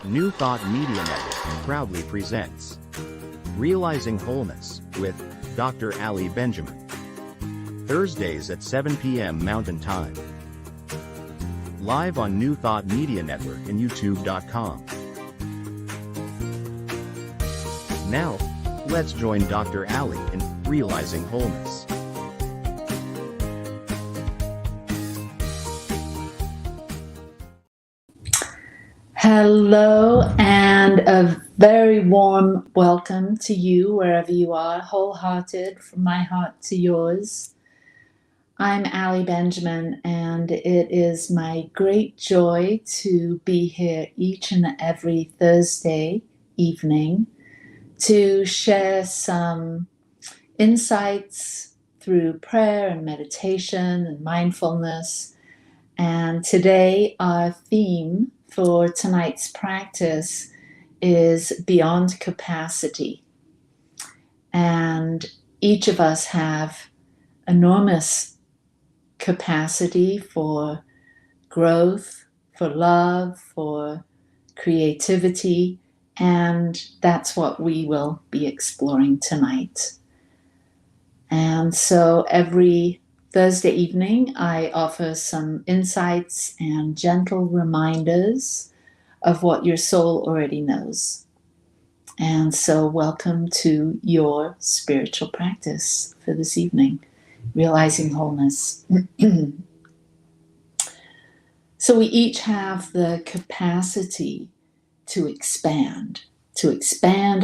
New Thought Media Network proudly presents Realizing Wholeness with Dr. Ali Benjamin. Thursdays at 7 p.m. Mountain Time. Live on New Thought Media Network and YouTube.com. Now, let's join Dr. Ali in Realizing Wholeness. Hello, and a very warm welcome to you wherever you are, wholehearted from my heart to yours. I'm Ali Benjamin, and it is my great joy to be here each and every Thursday evening to share some insights through prayer and meditation and mindfulness. And today our theme for tonight's practice is beyond capacity. And each of us have enormous capacity for growth, for love, for creativity, and that's what we will be exploring tonight. And so every Thursday evening, I offer some insights and gentle reminders of what your soul already knows. And so welcome to your spiritual practice for this evening, Realizing Wholeness. So we each have the capacity to expand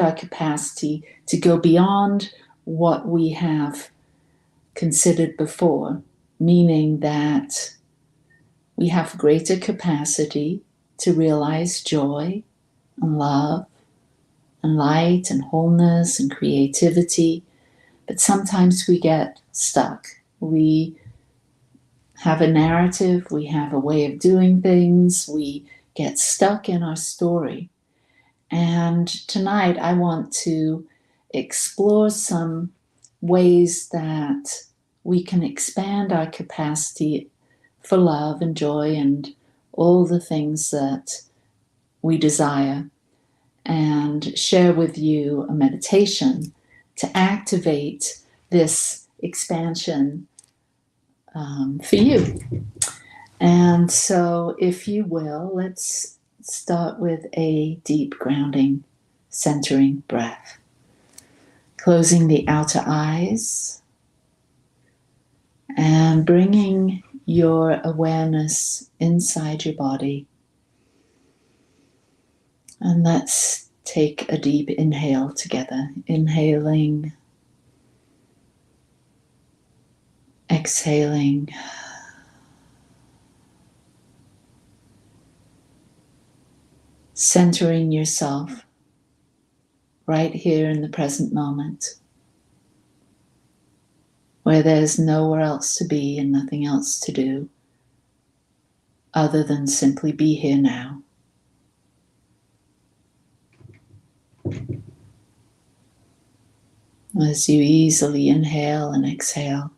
our capacity to go beyond what we have considered before, meaning that we have greater capacity to realize joy and love and light and wholeness and creativity, but sometimes we get stuck. We have a narrative, we have a way of doing things, we get stuck in our story. And tonight I want to explore some ways that we can expand our capacity for love and joy and all the things that we desire, and share with you a meditation to activate this expansion for you. And so if you will, let's start with a deep grounding, centering breath. Closing the outer eyes and bringing your awareness inside your body. And let's take a deep inhale together. Inhaling, exhaling. Centering yourself right here in the present moment, where there's nowhere else to be and nothing else to do other than simply be here now. As you easily inhale and exhale,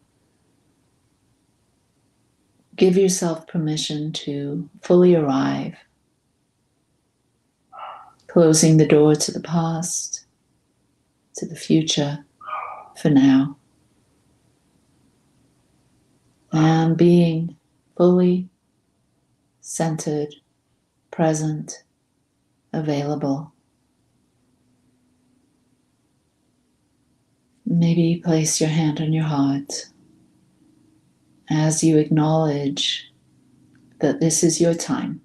give yourself permission to fully arrive, closing the door to the past, to the future, for now, and being fully centered, present, available. Maybe place your hand on your heart as you acknowledge that this is your time.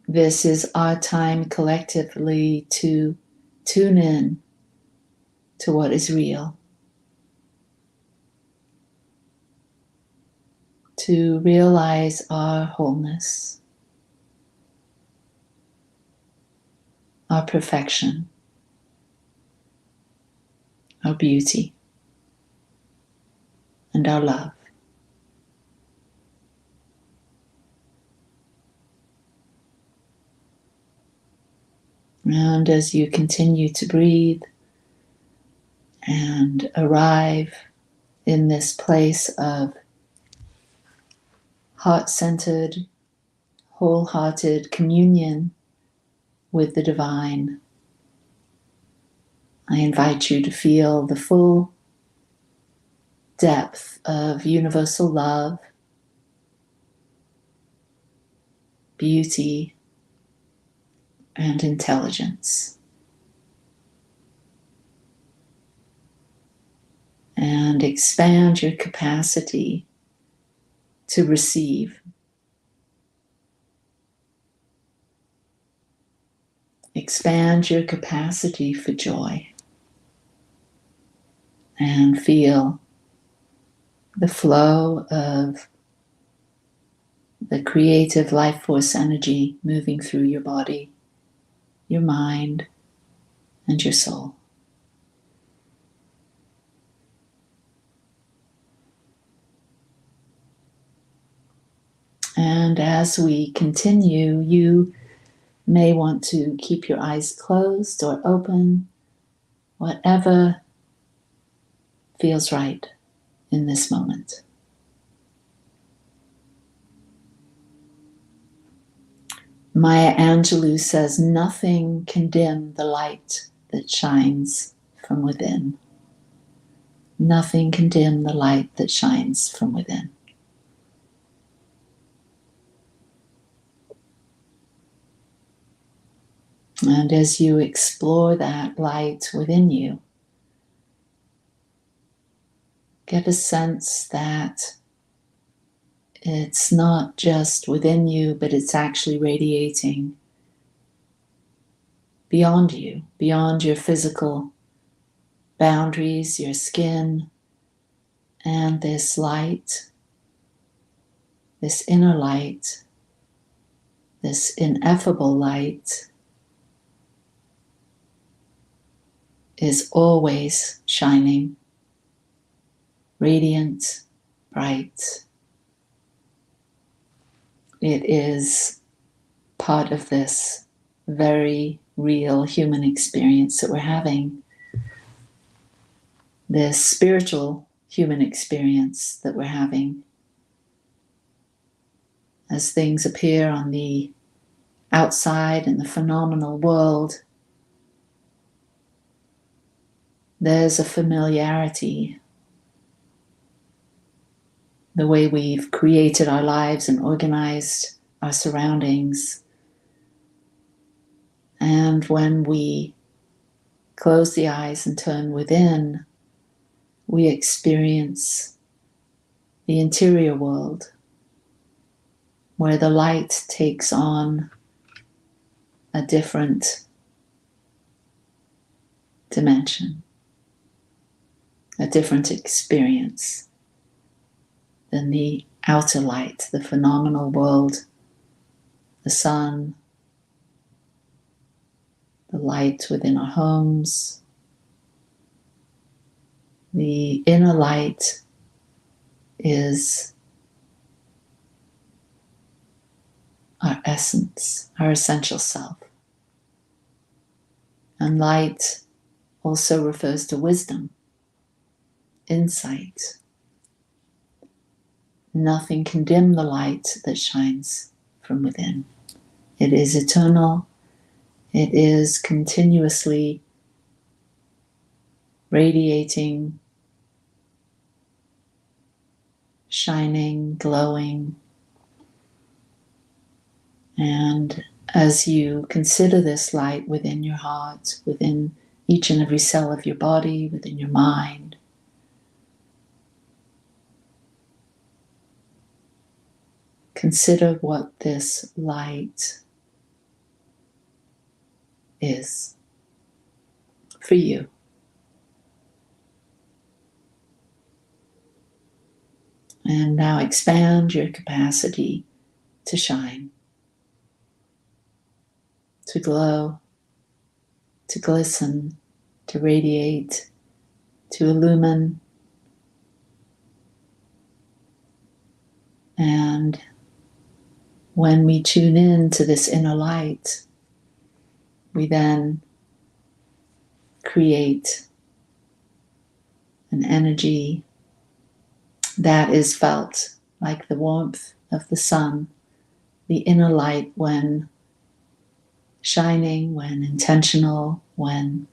This is our time collectively to tune in to what is real, to realize our wholeness, our perfection, our beauty, and our love. And as you continue to breathe and arrive in this place of heart-centered wholehearted communion with the divine. I invite you to feel the full depth of universal love, beauty, and intelligence. And expand your capacity to receive. Expand your capacity for joy. And feel the flow of the creative life force energy moving through your body, your mind, and your soul. And as we continue, you may want to keep your eyes closed or open, whatever feels right in this moment. Maya Angelou says, nothing can dim the light that shines from within. Nothing can dim the light that shines from within. And as you explore that light within you, get a sense that it's not just within you, but it's actually radiating beyond you, beyond your physical boundaries, your skin, and this light, this inner light, this ineffable light is always shining, radiant, bright. It is part of this very real human experience that we're having, this spiritual human experience that we're having. As things appear on the outside in the phenomenal world, there's a familiarity. The way we've created our lives and organized our surroundings. And when we close the eyes and turn within, we experience the interior world, where the light takes on a different dimension, a different experience than the outer light, the phenomenal world, the sun, the light within our homes. The inner light is our essence, our essential self. And light also refers to wisdom, insight. Nothing can dim the light that shines from within. It is eternal. It is continuously radiating, shining, glowing. And as you consider this light within your heart, within each and every cell of your body, within your mind, consider what this light is for you. And now expand your capacity to shine, to glow, to glisten, to radiate, to illumine. And when we tune in to this inner light, we then create an energy that is felt like the warmth of the sun, the inner light when shining, when intentional, when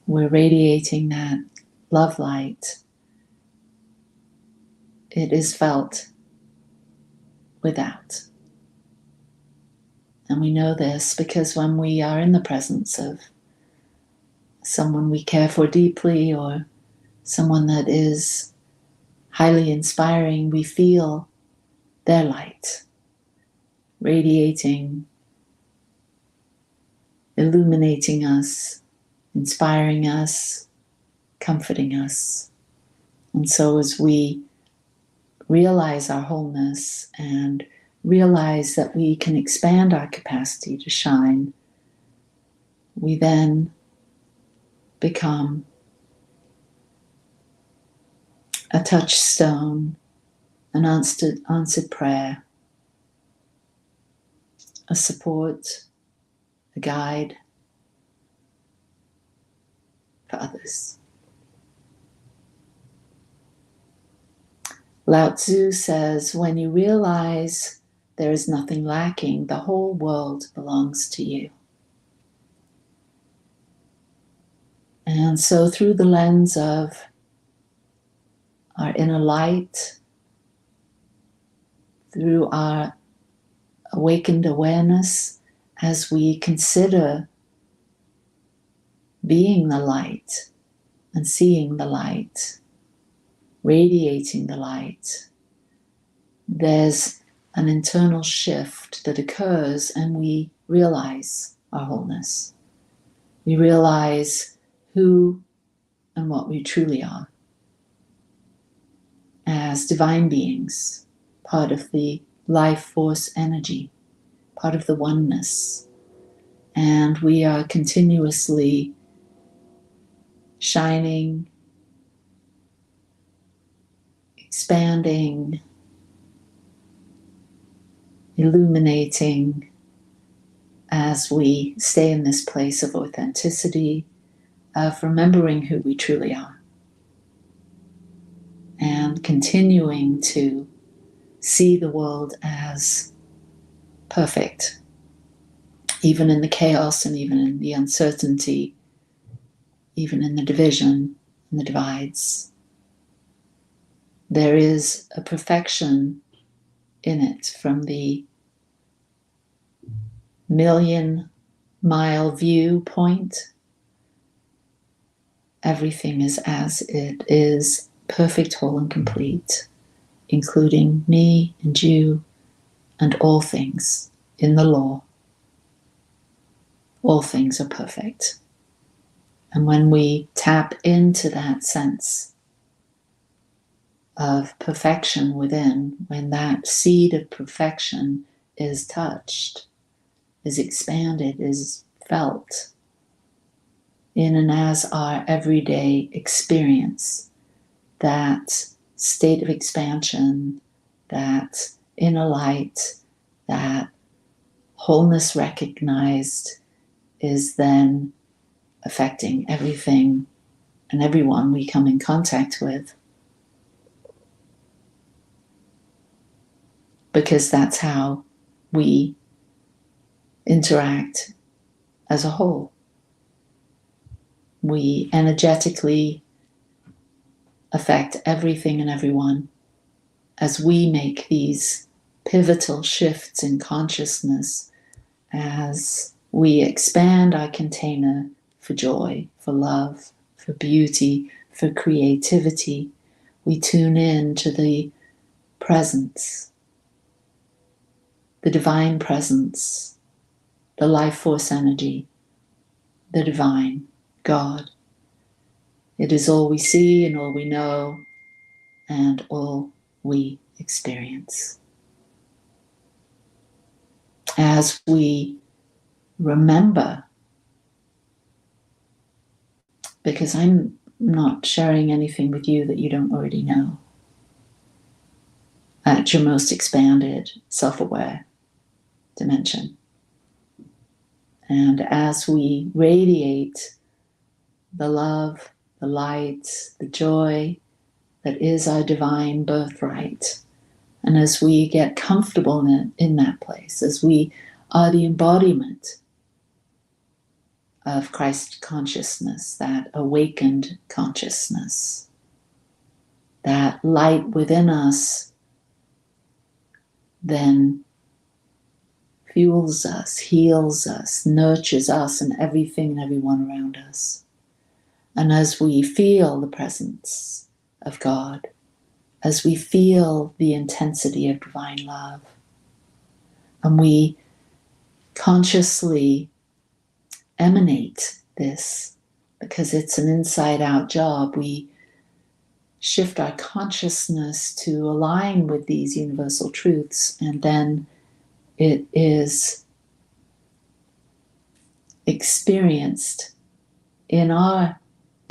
we're radiating that love light, it is felt without. And we know this because when we are in the presence of someone we care for deeply or someone that is highly inspiring, we feel their light radiating, illuminating us, inspiring us, comforting us. And so as we realize our wholeness and realize that we can expand our capacity to shine, we then become a touchstone, an answered prayer, a support, a guide for others. Lao Tzu says, when you realize there is nothing lacking, the whole world belongs to you. And so through the lens of our inner light, through our awakened awareness, as we consider being the light and seeing the light, radiating the light, there's an internal shift that occurs and we realize our wholeness. We realize who and what we truly are as divine beings, part of the life force energy, part of the oneness. And we are continuously shining, expanding, illuminating as we stay in this place of authenticity, of remembering who we truly are, and continuing to see the world as perfect, even in the chaos and even in the uncertainty, even in the division and the divides. There is a perfection in it from the million-mile viewpoint. Everything is as it is, perfect, whole, and complete, including me and you and all things in the law. All things are perfect. And when we tap into that sense of perfection within, when that seed of perfection is touched, is expanded, is felt in and as our everyday experience, that state of expansion, that inner light, that wholeness recognized is then affecting everything and everyone we come in contact with. Because that's how we interact as a whole. We energetically affect everything and everyone as we make these pivotal shifts in consciousness, as we expand our container for joy, for love, for beauty, for creativity. We tune in to the presence, the divine presence, the life force energy, the divine, God. It is all we see and all we know and all we experience. As we remember, because I'm not sharing anything with you that you don't already know, at your most expanded, self-aware dimension. And as we radiate the love, the light, the joy that is our divine birthright, And as we get comfortable in that place, as we are the embodiment of Christ consciousness, that awakened consciousness, that light within us then fuels us, heals us, nurtures us and everything and everyone around us. And as we feel the presence of God, as we feel the intensity of divine love, and we consciously emanate this, because it's an inside-out job, we shift our consciousness to align with these universal truths, and then it is experienced in our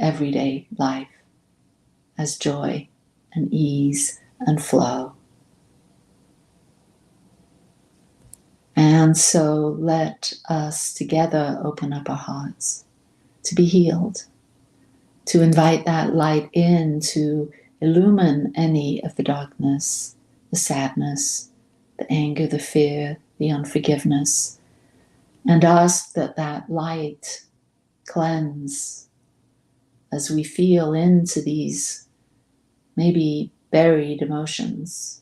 everyday life as joy and ease and flow. And so let us together open up our hearts to be healed, to invite that light in to illumine any of the darkness, the sadness, the anger, the fear, the unforgiveness, and ask that that light cleanse as we feel into these maybe buried emotions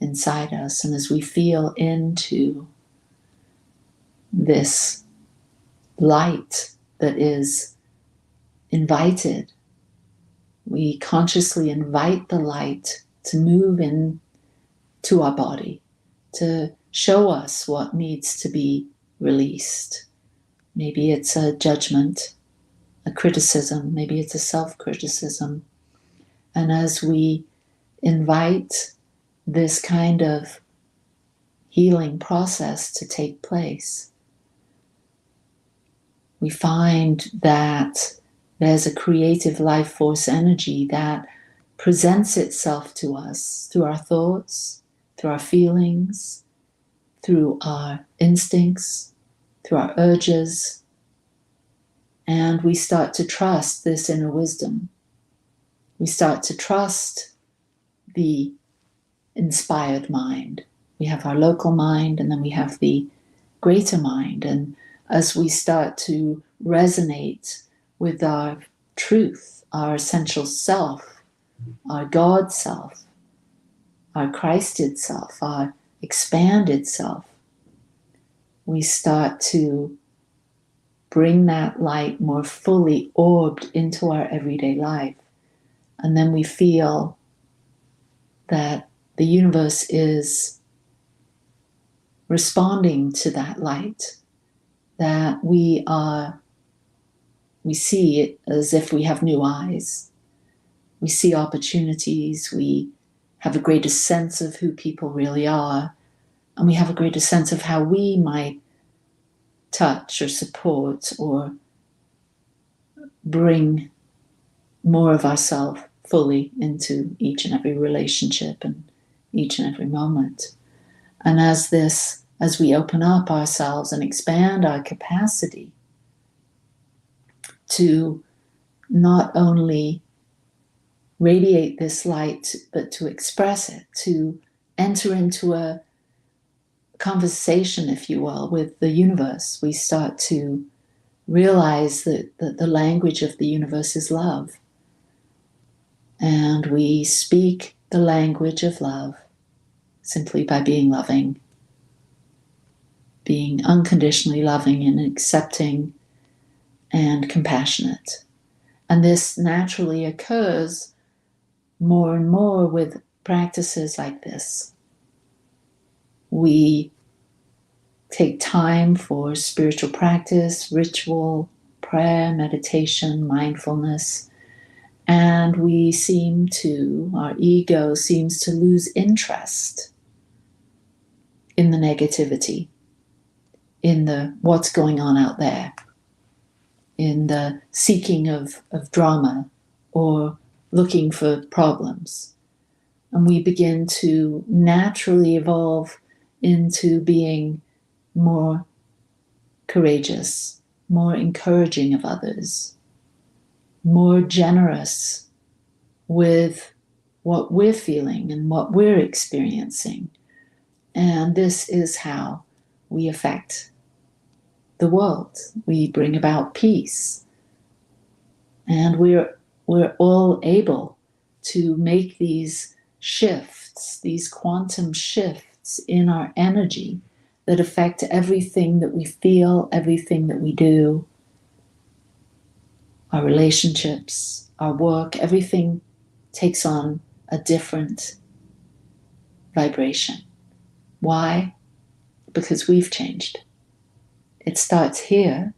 inside us, and as we feel into this light that is invited, we consciously invite the light to move in to our body, to show us what needs to be released. Maybe it's a judgment, a criticism, maybe it's a self-criticism. And as we invite this kind of healing process to take place, we find that there's a creative life force energy that presents itself to us through our thoughts, through our feelings, through our instincts, through our urges, and we start to trust this inner wisdom. We start to trust the inspired mind. We have our local mind, and then we have the greater mind. And as we start to resonate with our truth, our essential self, our God self, our Christed self, our expanded self, we start to bring that light more fully orbed into our everyday life. And then we feel that the universe is responding to that light, that we see it as if we have new eyes. We see opportunities, we have a greater sense of who people really are, and we have a greater sense of how we might touch or support or bring more of ourselves fully into each and every relationship and each and every moment. And as we open up ourselves and expand our capacity to not only radiate this light, but to express it, to enter into a conversation, if you will, with the universe, we start to realize that the language of the universe is love. And we speak the language of love simply by being loving, being unconditionally loving and accepting and compassionate. And this naturally occurs more and more with practices like this. We take time for spiritual practice, ritual, prayer, meditation, mindfulness, and our ego seems to lose interest in the negativity, in the what's going on out there, in the seeking of drama or looking for problems. And we begin to naturally evolve into being more courageous, more encouraging of others, more generous with what we're feeling and what we're experiencing. And this is how we affect the world. We bring about peace. And we're all able to make these shifts, these quantum shifts in our energy that affect everything that we feel, everything that we do, our relationships, our work, everything takes on a different vibration. Why? Because we've changed. It starts here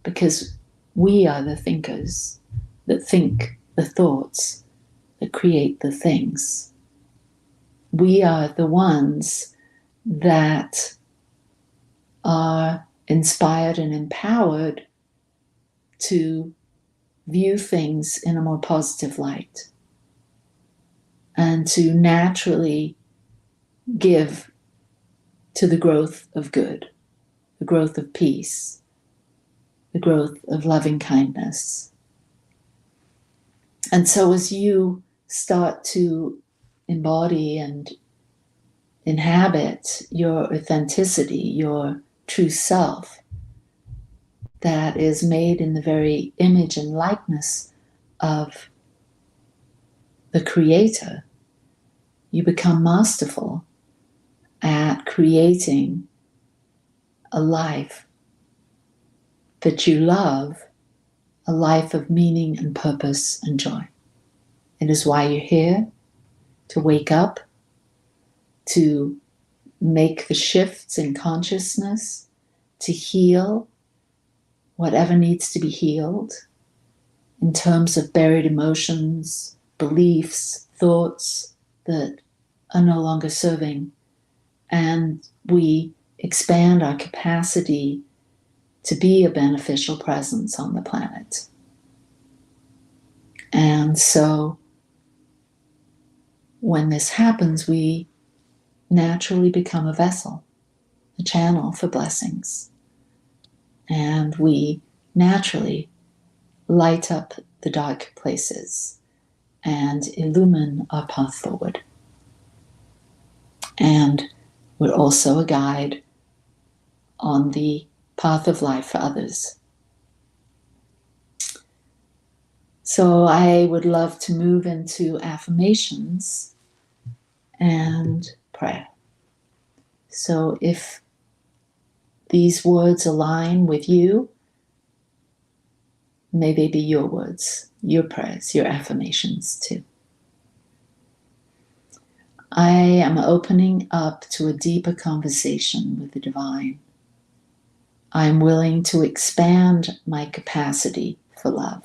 because we are the thinkers that think the thoughts that create the things. We are the ones that are inspired and empowered to view things in a more positive light and to naturally give to the growth of good, the growth of peace, the growth of loving kindness. And so as you start to embody and inhabit your authenticity, your true self, that is made in the very image and likeness of the Creator, you become masterful at creating a life that you love, a life of meaning and purpose and joy. It is why you're here, to wake up, to make the shifts in consciousness, to heal whatever needs to be healed in terms of buried emotions, beliefs, thoughts that are no longer serving. And we expand our capacity to be a beneficial presence on the planet. And so when this happens, we naturally become a vessel, a channel for blessings. And we naturally light up the dark places and illumine our path forward. And we're also a guide on the path of life for others. So I would love to move into affirmations and prayer. So if these words align with you, may they be your words, your prayers, your affirmations too. I am opening up to a deeper conversation with the divine. I am willing to expand my capacity for love.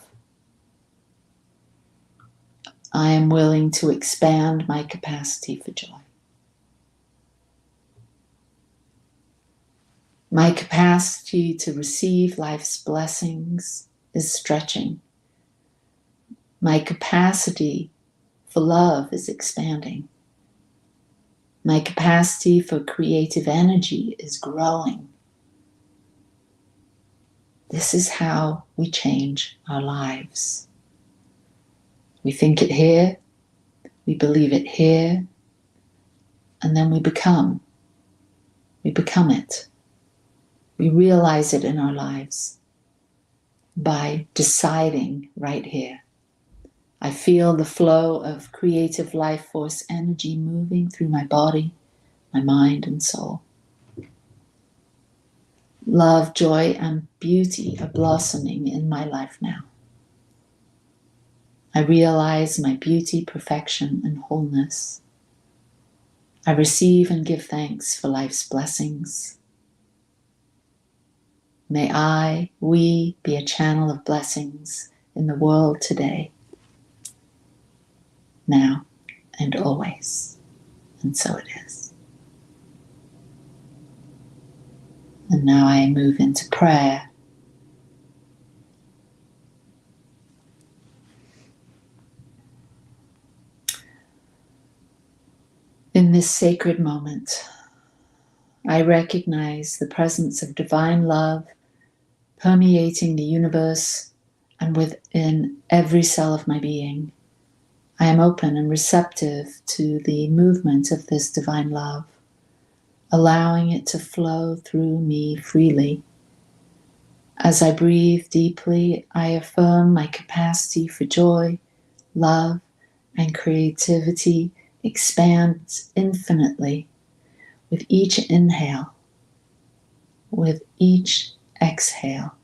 I am willing to expand my capacity for joy. My capacity to receive life's blessings is stretching. My capacity for love is expanding. My capacity for creative energy is growing. This is how we change our lives. We think it here, we believe it here, and then we become it. We realize it in our lives by deciding right here. I feel the flow of creative life force energy moving through my body, my mind, and soul. Love, joy, and beauty are blossoming in my life now. I realize my beauty, perfection, and wholeness. I receive and give thanks for life's blessings. May we be a channel of blessings in the world today, now, and always. And so it is. And now I move into prayer. In this sacred moment, I recognize the presence of divine love permeating the universe and within every cell of my being. I am open and receptive to the movement of this divine love, allowing it to flow through me freely. As I breathe deeply, I affirm my capacity for joy, love, and creativity expands infinitely with each inhale, with each exhale.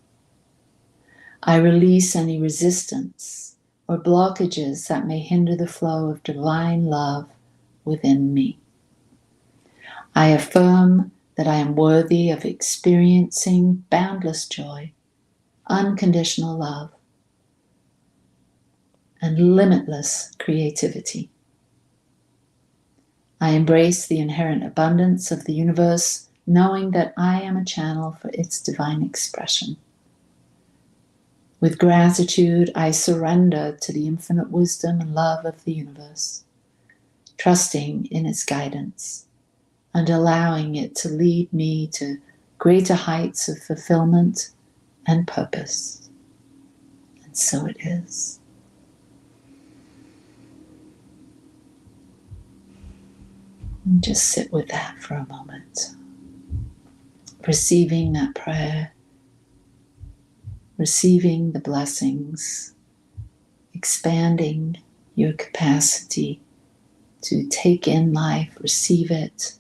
I release any resistance or blockages that may hinder the flow of divine love within me. I affirm that I am worthy of experiencing boundless joy, unconditional love, and limitless creativity. I embrace the inherent abundance of the universe, knowing that I am a channel for its divine expression. With gratitude, I surrender to the infinite wisdom and love of the universe, trusting in its guidance and allowing it to lead me to greater heights of fulfillment and purpose. And so it is. And just sit with that for a moment, receiving that prayer, receiving the blessings, expanding your capacity to take in life, receive it,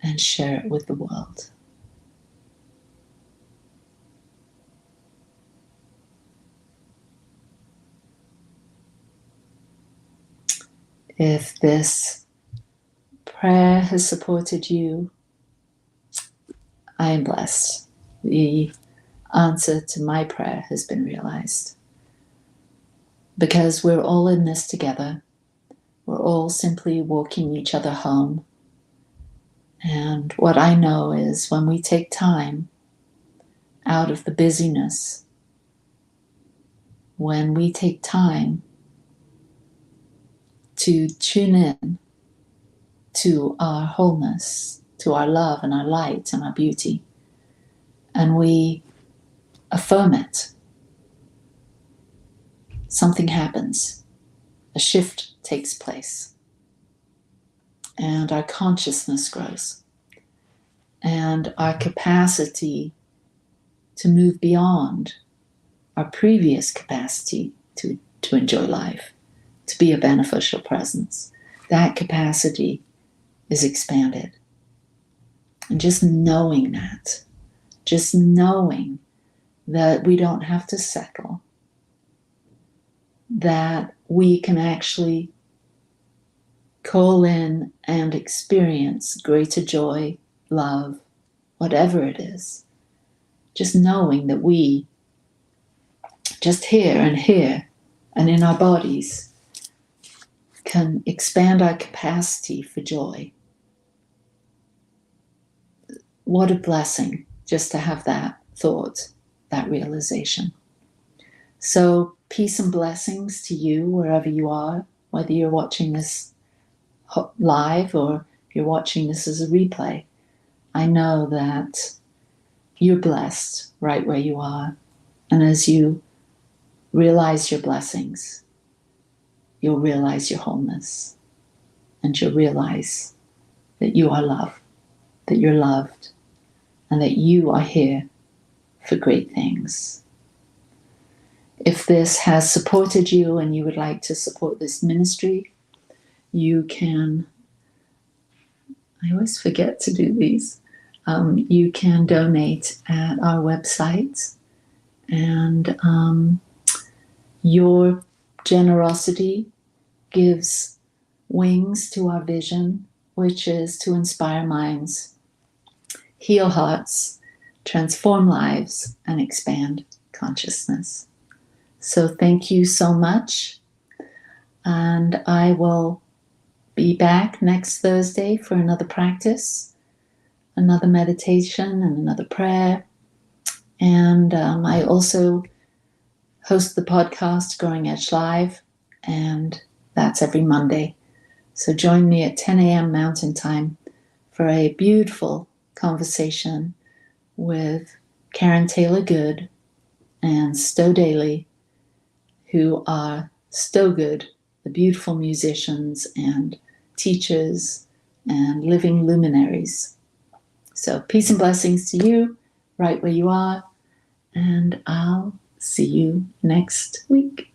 and share it with the world. If this prayer has supported you, I am blessed. The answer to my prayer has been realized. Because we're all in this together. We're all simply walking each other home. And what I know is when we take time out of the busyness, when we take time to tune in to our wholeness, to our love and our light and our beauty, and we affirm it, something happens. A shift takes place. And our consciousness grows. And our capacity to move beyond our previous capacity to enjoy life, to be a beneficial presence, that capacity is expanded. And just knowing that, just knowing that we don't have to settle, that we can actually call in and experience greater joy, love, whatever it is. Just knowing that we, just here and in our bodies, can expand our capacity for joy. What a blessing just to have that thought, that realization. So peace and blessings to you wherever you are, whether you're watching this live or you're watching this as a replay. I know that you're blessed right where you are. And as you realize your blessings, you'll realize your wholeness. And you'll realize that you are loved, that you're loved, and that you are here for great things. If this has supported you and you would like to support this ministry, you can, I always forget to do these, you can donate at our website, and your generosity gives wings to our vision, which is to inspire minds, heal hearts, transform lives, and expand consciousness. So thank you so much, and I will be back next Thursday for another practice, another meditation, and another prayer. And I also host the podcast Growing Edge Live, and that's every Monday. So join me at 10 a.m. Mountain Time for a beautiful conversation with Karen Taylor Good and Stowe Daly, who are so good, the beautiful musicians and teachers and living luminaries. So peace and blessings to you right where you are, and I'll see you next week.